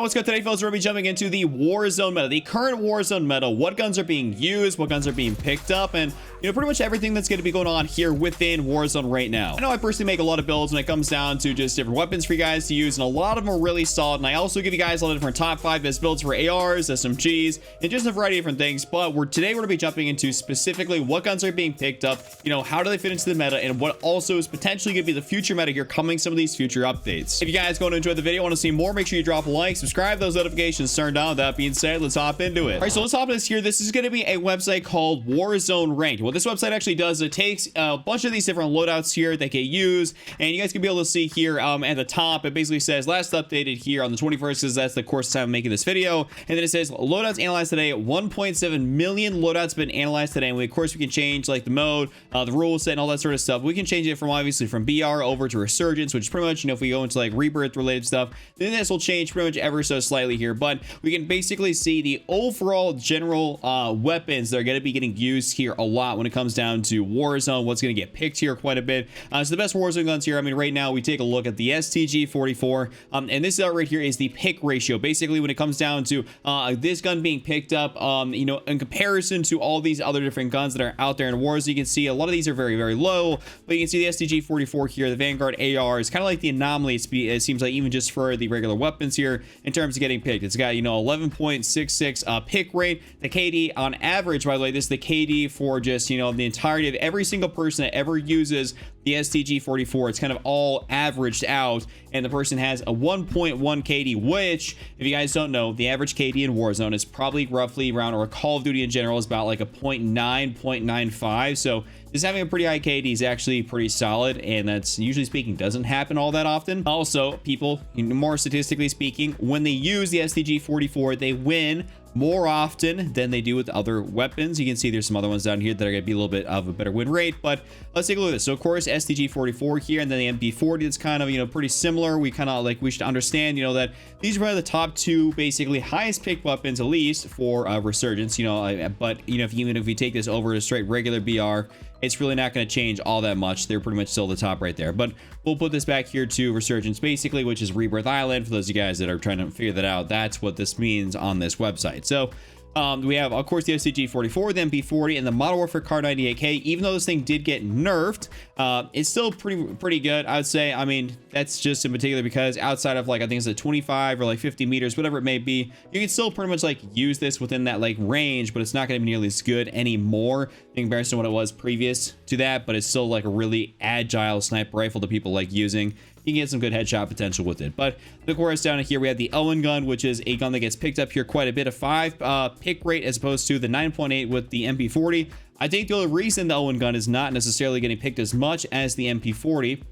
What's good today, folks? We're gonna be jumping into the Warzone meta, the current Warzone meta, what guns are being used, what guns are being picked up, and pretty much everything that's going to be going on here within Warzone right now. I know I personally make a lot of builds when it comes down to just different weapons for you guys to use, and a lot of them are really solid, and I also give you guys a lot of different top 5 best builds for ARs, SMGs, and just a variety of different things. But today we're going to be jumping into specifically what guns are being picked up, how do they fit into the meta, and what also is potentially going to be the future meta here coming some of these future updates. If you guys going to enjoy the video, want to see more, make sure you drop a like, subscribe, those notifications turned on. That being said, let's hop into it. All right, so let's hop into this here. This is going to be a website called Warzone Ranked. What this website actually does, it takes a bunch of these different loadouts here that get used, and you guys can be able to see here at the top, it basically says last updated here on the 21st, because that's the course time I'm making this video, and then it says loadouts analyzed today. 1.7 million loadouts been analyzed today, and of course we can change like the mode, the rule set, and all that sort of stuff. We can change it from obviously from BR over to Resurgence, which is pretty much, if we go into like Rebirth related stuff, then this will change pretty much ever so slightly here. But we can basically see the overall general weapons that are going to be getting used here a lot when it comes down to Warzone, what's going to get picked here quite a bit. So the best Warzone guns here, right now we take a look at the STG-44, and this right here is the pick ratio. Basically, when it comes down to this gun being picked up, in comparison to all these other different guns that are out there in Warzone, you can see a lot of these are very, very low, but you can see the STG-44 here, the Vanguard AR is kind of like the anomaly, it seems like, even just for the regular weapons here in terms of getting picked. It's got, 11.66 pick rate. The KD on average, by the way, this is the KD for just, the entirety of every single person that ever uses the STG-44. It's kind of all averaged out, and the person has a 1.1 KD, which, if you guys don't know, the average KD in Warzone is probably roughly around, or Call of Duty in general is about like a 0.9, so just having a pretty high KD is actually pretty solid, and that's, usually speaking, doesn't happen all that often. Also, people, more statistically speaking, when they use the STG-44, they win more often than they do with other weapons. You can see there's some other ones down here that are going to be a little bit of a better win rate, but let's take a look at this. So of course, STG-44 here, and then the MP40, it's kind of, pretty similar. We kind of we should understand, that these are the top 2 basically highest picked weapons, at least for Resurgence, but even if we take this over to straight regular BR, it's really not going to change all that much. They're pretty much still the top right there, but we'll put this back here to Resurgence basically, which is Rebirth Island. For those of you guys that are trying to figure that out, that's what this means on this website. So we have, of course, the STG-44, the MP40, and the Modern Warfare Kar 98K. Even though this thing did get nerfed, it's still pretty good, I would say. That's just in particular because outside of I think it's 25 or 50 meters, whatever it may be, you can still pretty much use this within that range, but it's not going to be nearly as good anymore in comparison to what it was previous to that. But it's still a really agile sniper rifle that people like using. You can get some good headshot potential with it. But of course, down here we have the Owen Gun, which is a gun that gets picked up here quite a bit, of 5 pick rate as opposed to the 9.8 with the MP40. I think the only reason the Owen Gun is not necessarily getting picked as much as the MP40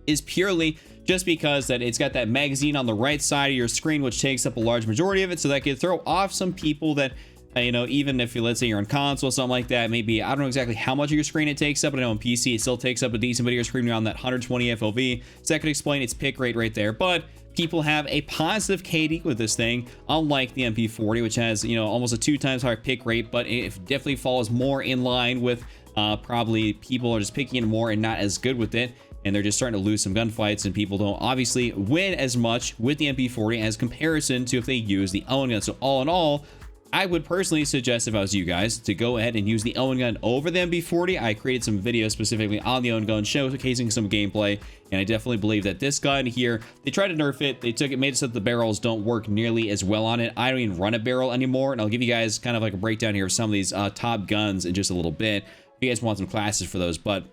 is purely just because that it's got that magazine on the right side of your screen, which takes up a large majority of it. So that could throw off some people that even if let's say you're on console or something like that, maybe, I don't know exactly how much of your screen it takes up, but I know on PC it still takes up a decent bit of your screen around that 120 FOV. So that could explain its pick rate right there. But people have a positive KD with this thing, unlike the MP40, which has, almost a 2 times higher pick rate, but it definitely falls more in line with probably people are just picking it more and not as good with it. And they're just starting to lose some gunfights, and people don't obviously win as much with the MP40 as comparison to if they use the Owen Gun. So all in all, I would personally suggest, if I was you guys, to go ahead and use the Owen Gun over the MP40. I created some videos specifically on the Owen Gun, showcasing some gameplay, and I definitely believe that this gun here, they tried to nerf it. They took it, made it so that the barrels don't work nearly as well on it. I don't even run a barrel anymore, and I'll give you guys kind of a breakdown here of some of these top guns in just a little bit, if you guys want some classes for those. But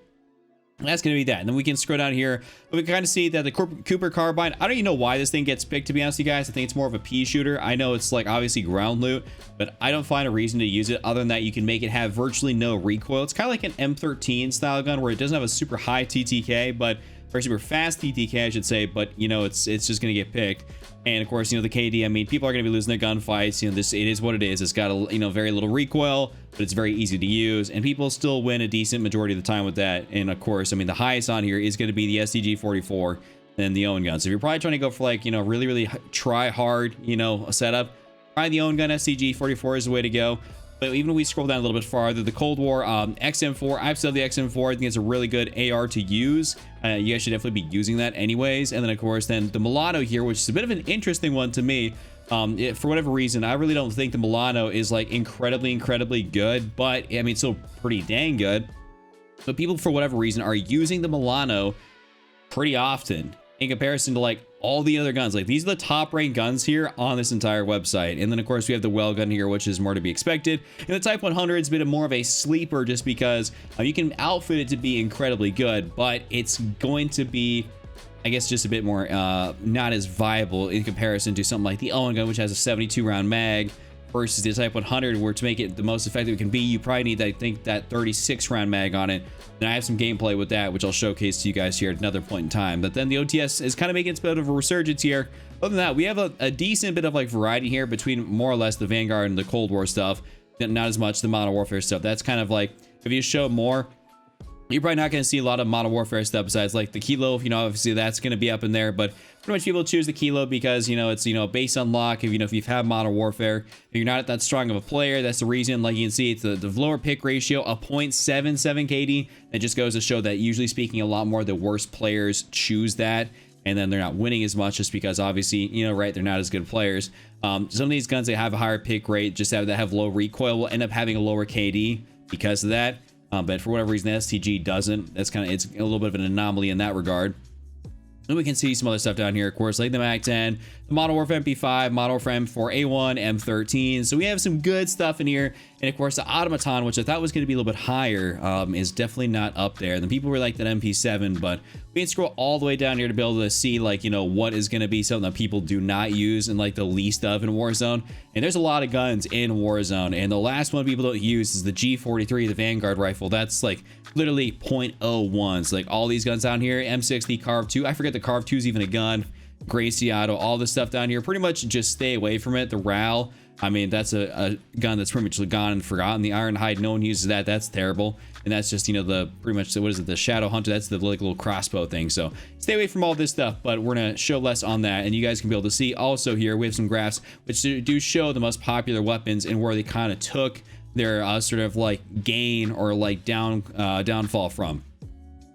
that's going to be that. And then we can scroll down here. We can kind of see that the Cooper Carbine, I don't even know why this thing gets picked, to be honest with you guys. I think it's more of a pea shooter. I know it's obviously ground loot, but I don't find a reason to use it other than that you can make it have virtually no recoil. It's kind of like an M13 style gun where it doesn't have a super high TTK, but or super fast TTK, I should say, but it's just going to get picked. And of course, the KD, people are going to be losing their gunfights. It is what it is. It's got a very little recoil, but it's very easy to use, and people still win a decent majority of the time with that. And of course, the highest on here is going to be the STG-44 than the Owen Gun. So if you're probably trying to go for really try hard, a setup, try the Owen Gun. STG-44 is the way to go. But even if we scroll down a little bit farther, the Cold War XM4, I've still the XM4. I think it's a really good AR to use. You guys should definitely be using that anyways. And then of course, then the Milano here, which is a bit of an interesting one to me. For whatever reason, I really don't think the Milano is like incredibly good, but I mean, it's still pretty dang good. But people, for whatever reason, are using the Milano pretty often in comparison to like all the other guns. Like, these are the top ranked guns here on this entire website. And then of course we have the well gun here, which is more to be expected. And the Type 100 is a bit more of a sleeper, just because you can outfit it to be incredibly good, but it's going to be, I guess, just a bit more not as viable in comparison to something like the Owen Gun, which has a 72 round mag, versus the Type 100, where to make it the most effective it can be, you probably need, I think, that 36 round mag on it. And I have some gameplay with that, which I'll showcase to you guys here at another point in time. But then the OTS is kind of making its bit of a resurgence here. Other than that, we have a decent bit of like variety here between more or less the Vanguard and the Cold War stuff, not as much the Modern Warfare stuff. That's kind of like, if you show more, you're probably not going to see a lot of Modern Warfare stuff besides like the Kilo. You know, obviously that's going to be up in there, but pretty much people choose the Kilo because, you know, it's, you know, base unlock. If, you know, if you've had Modern Warfare, if you're not that strong of a player, that's the reason. Like you can see, it's the lower pick ratio, a 0.77 KD. It just goes to show that, usually speaking, a lot more of the worst players choose that, and then they're not winning as much, just because obviously, you know, right, they're not as good players. Some of these guns that have a higher pick rate, just that have low recoil, will end up having a lower KD because of that. But for whatever reason, the STG doesn't. That's kind of, it's a little bit of an anomaly in that regard. And we can see some other stuff down here, of course, like the MAC-10, the Modern Warfare MP5, Modern Warfare M4A1, M13. So we have some good stuff in here. And of course, the Automaton, which I thought was going to be a little bit higher, is definitely not up there. And the people were like that MP7, but we can scroll all the way down here to be able to see, like, you know, what is going to be something that people do not use and like the least of in Warzone. And there's a lot of guns in Warzone. And the last one people don't use is the G43, the Vanguard rifle. That's like literally 0.01. So like all these guns down here, M60, Carve 2. I forget the Carve 2 is even a gun. Gracie Auto, all this stuff down here, pretty much just stay away from it. The RAL, I mean, that's a gun that's pretty much gone and forgotten. The Ironhide, no one uses that. That's terrible. And that's just, you know, the pretty much, what is it, the Shadow Hunter? That's the like little crossbow thing. So stay away from all this stuff, but we're gonna show less on that. And you guys can be able to see also here, we have some graphs which do show the most popular weapons and where they kind of took their sort of like gain or like downfall from.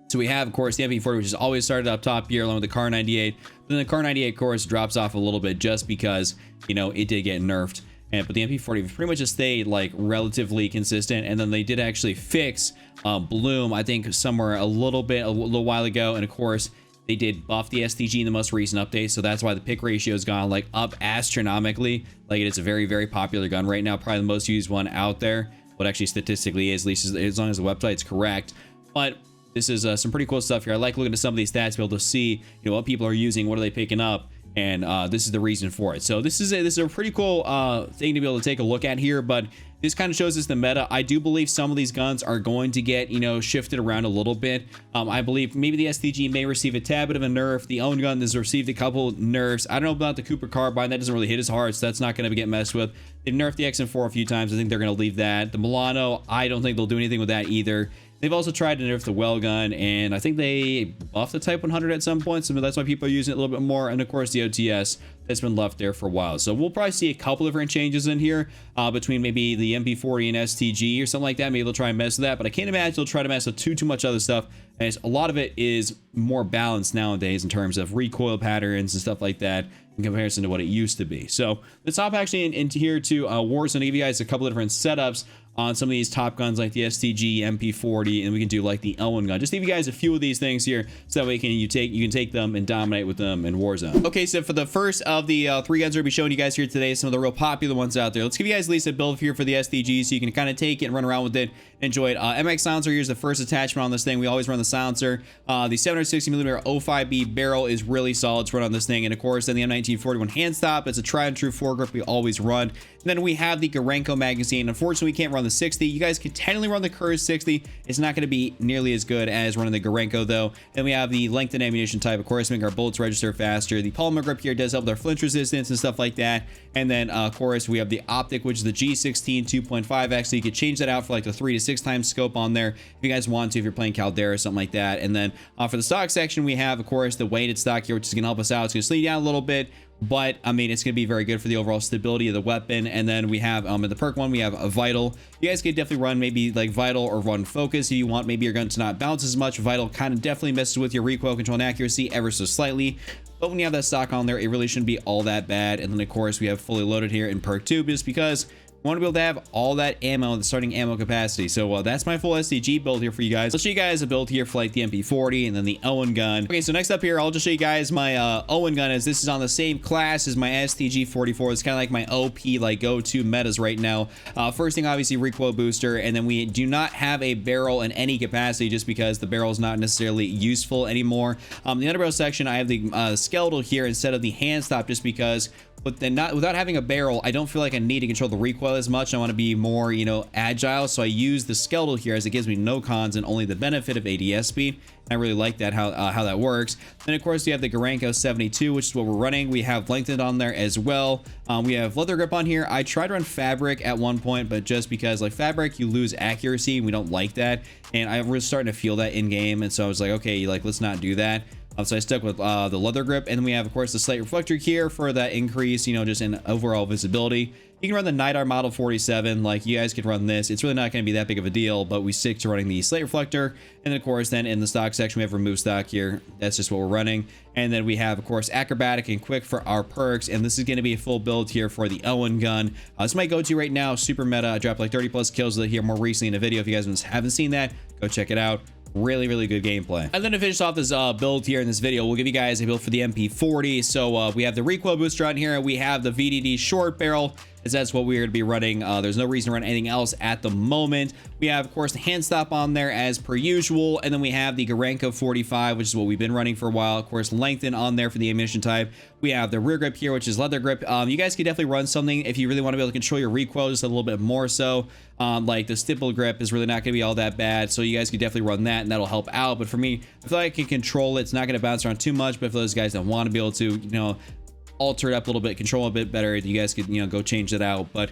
So we have, of course, the MP40, which has always started up top here, along with the Car 98. Then the Car 98, of course, drops off a little bit just because, you know, it did get nerfed. But the MP40 pretty much just stayed like relatively consistent. And then they did actually fix Bloom, I think, somewhere a little while ago. And of course, they did buff the STG in the most recent update. So that's why the pick ratio has gone like up astronomically. Like, it is a very, very popular gun right now. Probably the most used one out there. What actually statistically is, at least as long as the website's correct. But this is some pretty cool stuff here. I like looking at some of these stats to be able to see, you know, what people are using, what are they picking up, and this is the reason for it. So this is a pretty cool thing to be able to take a look at here, but this kind of shows us the meta. I do believe some of these guns are going to get, you know, shifted around a little bit. I believe maybe the STG may receive a tad bit of a nerf. The Owen Gun has received a couple nerfs. I don't know about the Cooper Carbine. That doesn't really hit as hard, so that's not going to get messed with. They've nerfed the XM4 a few times. I think they're going to leave that. The Milano, I don't think they'll do anything with that either. They've also tried to nerf the well gun, and I think they buffed the Type 100 at some point, so that's why people are using it a little bit more. And of course, the OTS has been left there for a while. So we'll probably see a couple different changes in here between maybe the MP40 and STG or something like that. Maybe they'll try and mess with that, but I can't imagine they'll try to mess with too much other stuff. And a lot of it is more balanced nowadays in terms of recoil patterns and stuff like that, in comparison to what it used to be. So let's hop actually into here to Warzone. I'll give you guys a couple of different setups on some of these top guns like the STG, MP40, and we can do like the Owen Gun. Just to give you guys a few of these things here, so that way you can take them and dominate with them in Warzone. Okay, so for the first of the three guns we're gonna be showing you guys here today, some of the real popular ones out there. Let's give you guys at least a build here for the STG, so you can kind of take it and run around with it, enjoy it. MX silencer, here's the first attachment on this thing. We always run the silencer. The 760mm 05B barrel is really solid to run on this thing, and of course then the M1941 hand stop. It's a tried and true foregrip we always run. And then we have the Gorenko magazine. Unfortunately, we can't run the 60. You guys can technically run the Kurz 60. It's not going to be nearly as good as running the Gorenko though. Then we have the length and ammunition type, of course, make our bullets register faster. The polymer grip here does help with our flinch resistance and stuff like that. And then of course we have the optic, which is the G16 2.5x. So you could change that out for like the 3 to 6 times scope on there if you guys want to, if you're playing Caldera or something like that. And then for the stock section, we have, of course, the weighted stock here, which is going to help us out. It's going to slow you down a little bit. but I mean, it's going to be very good for the overall stability of the weapon. And then we have in the perk one, we have a vital. You guys could definitely run maybe like vital or run focus if you want. Maybe your gun to not bounce as much. Vital kind of definitely messes with your recoil control and accuracy ever so slightly, but when you have that stock on there, it really shouldn't be all that bad. And then of course we have fully loaded here in perk 2, just because we want to be able to have all that ammo, the starting ammo capacity. So that's my full STG build here for you guys. I'll show you guys a build here for like the MP40 and then the Owen Gun. Okay, so next up here, I'll just show you guys my Owen Gun, as this is on the same class as my STG-44. It's kind of like my OP like go-to metas right now. First thing, obviously recoil booster, and then we do not have a barrel in any capacity just because the barrel is not necessarily useful anymore. The underbarrel section, I have the skeletal here instead of the hand stop, just because but then without having a barrel, I don't feel like I need to control the recoil as much. I want to be more, you know, agile. So I use the skeletal here, as it gives me no cons and only the benefit of ADS speed. I really like that, how that works. Then of course we have the Garanko 72, which is what we're running. We have lengthened on there as well. We have leather grip on here. I tried to run fabric at one point, but just because like fabric, you lose accuracy. We don't like that. And I was starting to feel that in game. And so I was like, okay, like let's not do that. So I stuck with the leather grip, and then we have, of course, the slate reflector here for that increase, you know, just in overall visibility. You can run the Night Model 47, like you guys could run this. It's really not going to be that big of a deal, but we stick to running the slate reflector. And then, of course, then in the stock section, we have remove stock here. That's just what we're running. And then we have, of course, acrobatic and quick for our perks. And this is going to be a full build here for the Owen Gun. This is my go-to right now, super meta. I dropped like 30 plus kills here more recently in a video. If you guys haven't seen that, go check it out. Really good gameplay. And then to finish off this build here in this video, we'll give you guys a build for the MP40. So we have the recoil booster on here, we have the VDD short barrel, as that's what we're going to be running. There's no reason to run anything else at the moment. We have, of course, the hand stop on there as per usual, and then we have the Garanko 45, which is what we've been running for a while. Of course, lengthen on there for the ammunition type. We have the rear grip here, which is leather grip. You guys could definitely run something if you really want to be able to control your recoil just a little bit more so. Like the stipple grip is really not going to be all that bad, so you guys could definitely run that, and that'll help out. But for me, I feel like I can control it. It's not going to bounce around too much, but for those guys that want to be able to, you know, alter it up a little bit, control a bit better, you guys could, you know, go change that out. But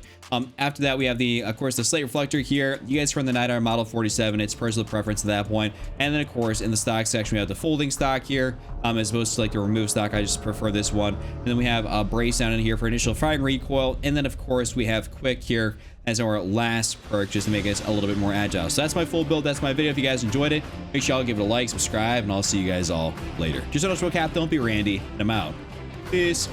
after that, we have the, of course, the slate reflector here. You guys run the Night Model 47. It's personal preference at that point. And then, of course, in the stock section, we have the folding stock here, as opposed to like the remove stock. I just prefer this one. And then we have a brace down in here for initial firing recoil. And then, of course, we have quick here as our last perk, just to make us a little bit more agile. So that's my full build. That's my video. If you guys enjoyed it, make sure y'all give it a like, subscribe, and I'll see you guys all later. Just so much, Cap, don't be Randy, and I'm out. Peace.